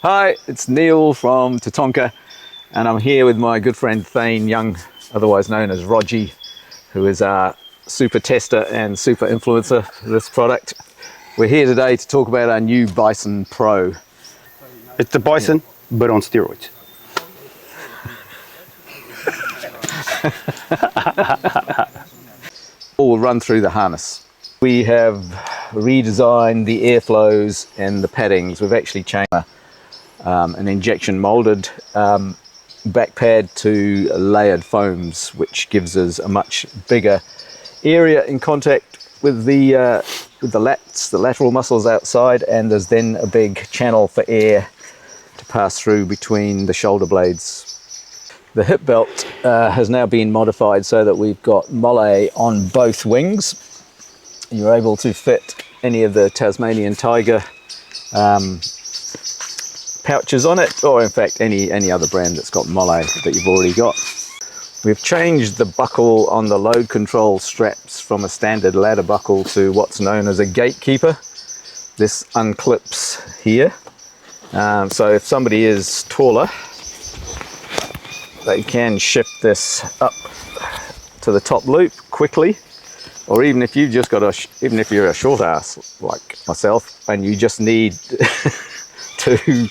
Hi, it's Neil from Tatonka, and I'm here with my good friend Thane Young, otherwise known as Rogie, who is our super tester and super influencer for this product. We're here today to talk about our new Bison Pro. It's the Bison, but on steroids. We'll run through the harness. We have redesigned the airflows and the paddings. We've actually changed an injection molded back pad to layered foams, which gives us a much bigger area in contact with the lats, the lateral muscles outside, and there's then a big channel for air to pass through between the shoulder blades. The hip belt has now been modified so that we've got molle on both wings. You're able to fit any of the Tasmanian tiger pouches on it, or in fact any other brand that's got molle that you've already got. We've changed the buckle on the load control straps from a standard ladder buckle to what's known as a gatekeeper. This unclips here, so if somebody is taller, they can shift this up to the top loop quickly. Or even if you've just got even if you're a short ass like myself and you just need to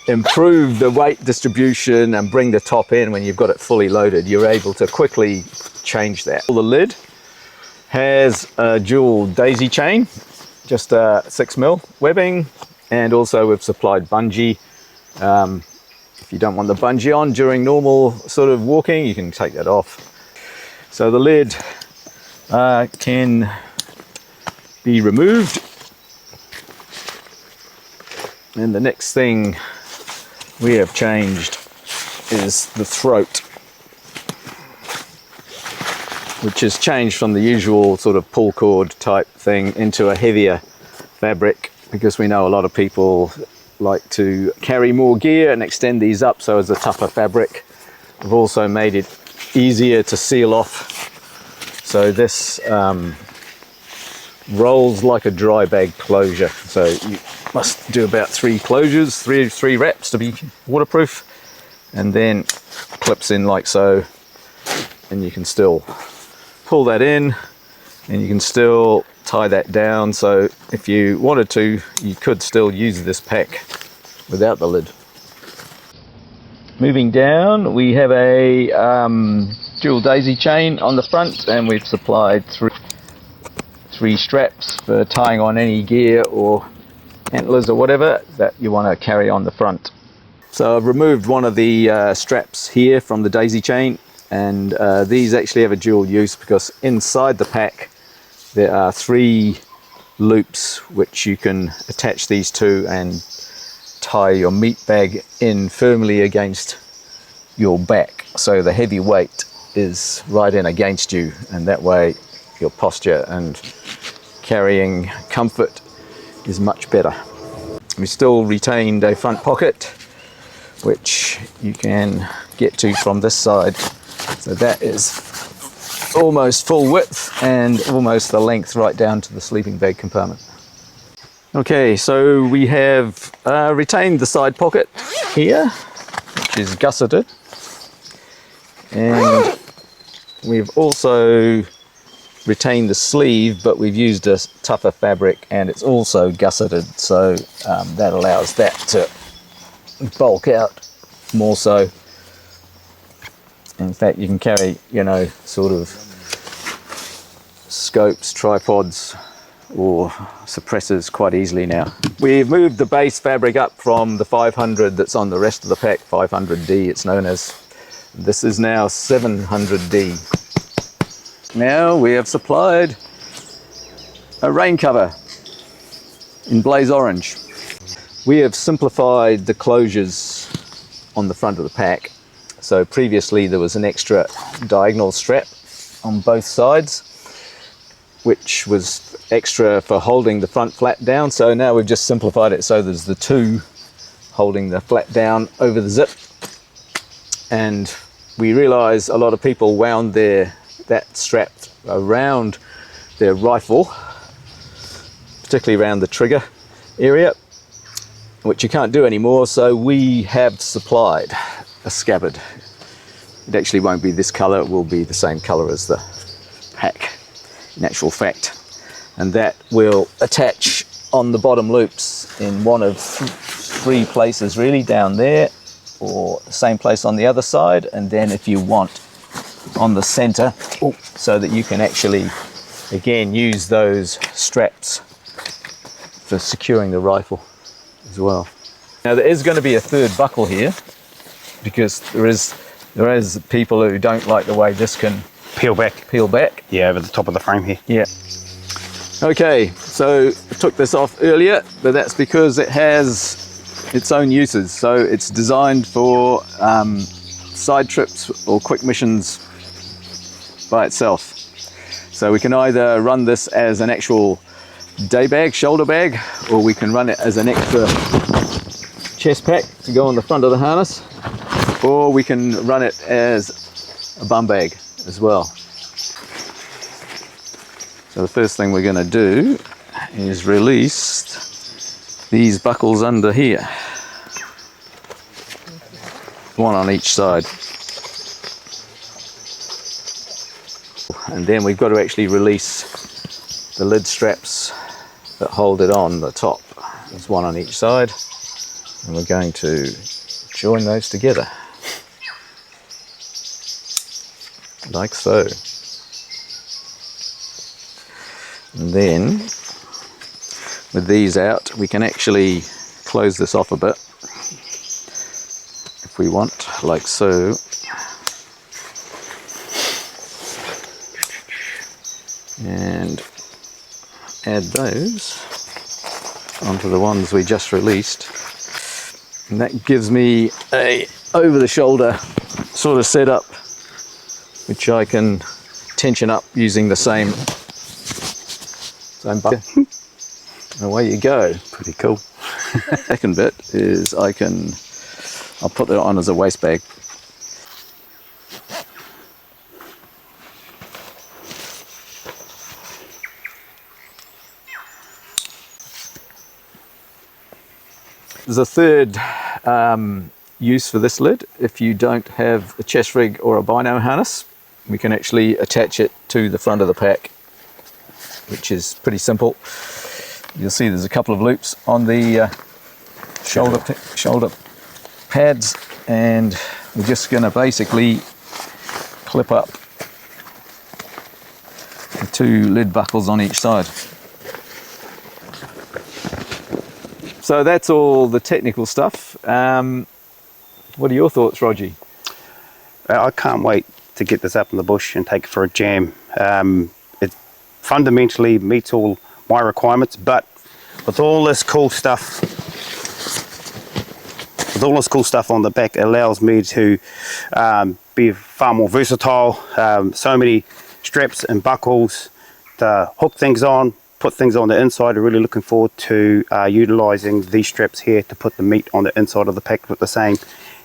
improve the weight distribution and bring the top in when you've got it fully loaded, you're able to quickly change that. The lid has a dual daisy chain, just 6mm webbing, and also we've supplied bungee. If you don't want the bungee on during normal sort of walking, you can take that off. So the lid can be removed, and the next thing we have changed is the throat, which has changed from the usual sort of pull cord type thing into a heavier fabric, because we know a lot of people like to carry more gear and extend these up, so as a tougher fabric. We've also made it easier to seal off. So this rolls like a dry bag closure. So you must do about 3 closures, three wraps to be waterproof, and then clips in like so. And you can still pull that in, and you can still tie that down. So if you wanted to, you could still use this pack without the lid. Moving down, we have a dual daisy chain on the front, and we've supplied three straps for tying on any gear or antlers or whatever that you want to carry on the front. So I've removed one of the straps here from the daisy chain, and these actually have a dual use, because inside the pack there are 3 loops which you can attach these to and tie your meat bag in firmly against your back, so the heavy weight is right in against you, and that way your posture and carrying comfort is much better. We still retained a front pocket which you can get to from this side, so that is almost full width and almost the length right down to the sleeping bag compartment. Okay, so we have retained the side pocket here, which is gusseted, and we've also retained the sleeve, but we've used a tougher fabric and it's also gusseted, so that allows that to bulk out more so. In fact, you can carry, you know, sort of scopes, tripods or suppressors quite easily now. We've moved the base fabric up from the 500 that's on the rest of the pack, 500D it's known as. This is now 700D. Now we have supplied a rain cover in blaze orange. We have simplified the closures on the front of the pack. So previously there was an extra diagonal strap on both sides, which was extra for holding the front flap down. So now we've just simplified it so there's the 2 holding the flap down over the zip. And we realize a lot of people wound that strap around their rifle particularly around the trigger area, which you can't do anymore, so we have supplied a scabbard. It actually won't be this colour, it will be the same colour as the pack in actual fact, and that will attach on the bottom loops in one of three places really, down there, or the same place on the other side, and then if you want on the centre, so that you can actually again use those straps for securing the rifle as well. Now there is going to be a third buckle here, because there is people who don't like the way this can Peel back. Yeah, over the top of the frame here. Yeah. Okay, so I took this off earlier, but that's because it has its own uses. So it's designed for side trips or quick missions by itself. So we can either run this as an actual day bag, shoulder bag, or we can run it as an extra chest pack to go on the front of the harness, or we can run it as a bum bag as well. So the first thing we're going to do is release these buckles under here, one on each side, and then we've got to actually release the lid straps that hold it on the top. There's one on each side, and we're going to join those together like so. And then with these out, we can actually close this off a bit if we want, like so. And add those onto the ones we just released. And that gives me a over the shoulder sort of setup, which I can tension up using the same bucket. Away you go. Pretty cool. Second bit is I'll put that on as a waist bag. There's a third use for this lid. If you don't have a chest rig or a bino harness, we can actually attach it to the front of the pack, which is pretty simple. You'll see there's a couple of loops on the shoulder pads, and we're just going to basically clip up the two lid buckles on each side. So that's all the technical stuff. What are your thoughts, Rogie? I can't wait to get this up in the bush and take it for a jam. It fundamentally meets all my requirements, but with all this cool stuff on the back, it allows me to be far more versatile. So many straps and buckles to hook things on, put things on the inside. I'm really looking forward to utilizing these straps here to put the meat on the inside of the pack with the same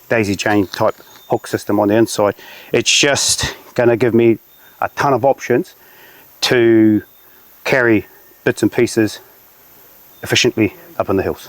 daisy chain type hook system on the inside. It's just going to give me a ton of options to carry bits and pieces efficiently up in the hills.